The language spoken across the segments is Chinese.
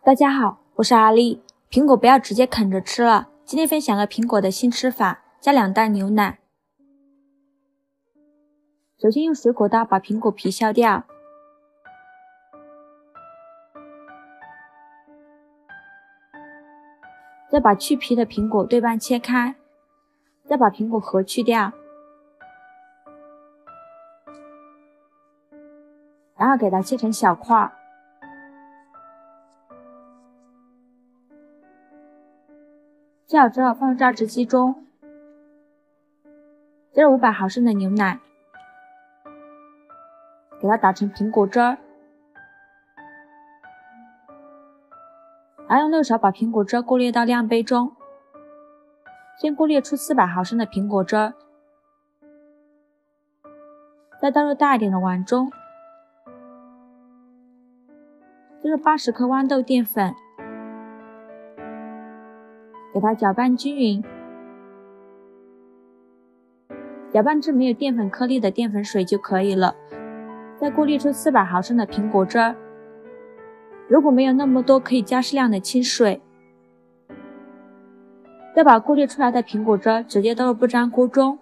大家好，我是阿丽。苹果不要直接啃着吃了，今天分享个苹果的新吃法，加2袋牛奶。首先用水果刀把苹果皮削掉，再把去皮的苹果对半切开，再把苹果核去掉，然后给它切成小块。切好之后放入榨汁机中，接着500毫升的牛奶，给它打成苹果汁儿，然后用6勺把苹果汁过滤到量杯中。先过滤出400毫升的苹果汁儿，再倒入大一点的碗中，接入80克豌豆淀粉，给它搅拌均匀，搅拌至没有淀粉颗粒的淀粉水就可以了。再过滤出400毫升的苹果汁儿，如果没有那么多，可以加适量的清水。再把过滤出来的苹果汁直接倒入不粘锅中，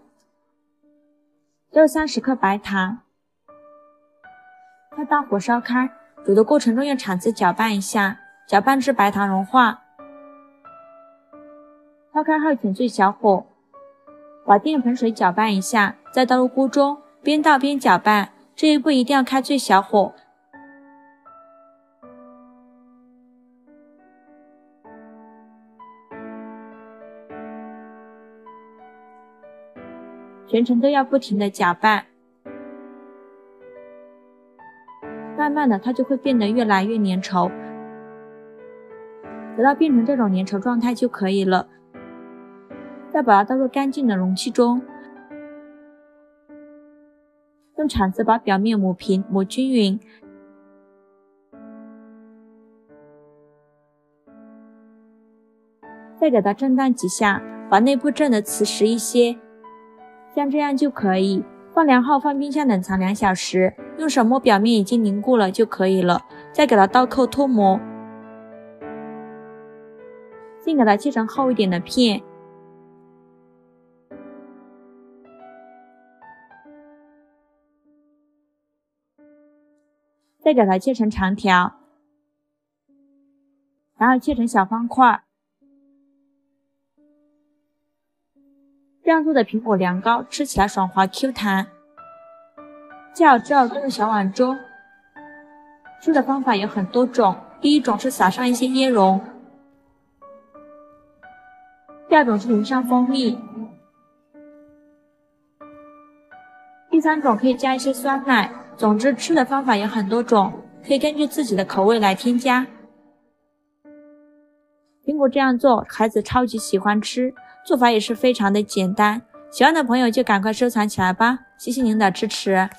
倒入30克白糖，开大火烧开，煮的过程中用铲子搅拌一下，搅拌至白糖融化。烧开后减最小火，把淀粉水搅拌一下，再倒入锅中，边倒边搅拌，这一步一定要开最小火。全程都要不停地搅拌，慢慢的它就会变得越来越粘稠，直到变成这种粘稠状态就可以了。再把它倒入干净的容器中，用铲子把表面抹平抹均匀，再给它震荡几下，把内部震得瓷实一些，像这样就可以。放凉后放冰箱冷藏2小时，用手摸表面已经凝固了就可以了。再给它倒扣脱模，先给它切成厚一点的片，再给它切成长条，然后切成小方块。这样做的苹果凉糕吃起来爽滑 Q 弹。切好之后装入小碗中。吃的方法有很多种，第一种是撒上一些椰蓉，第二种是淋上蜂蜜，第三种可以加一些酸奶。总之吃的方法有很多种，可以根据自己的口味来添加。苹果这样做孩子超级喜欢吃，做法也是非常的简单，喜欢的朋友就赶快收藏起来吧，谢谢您的支持。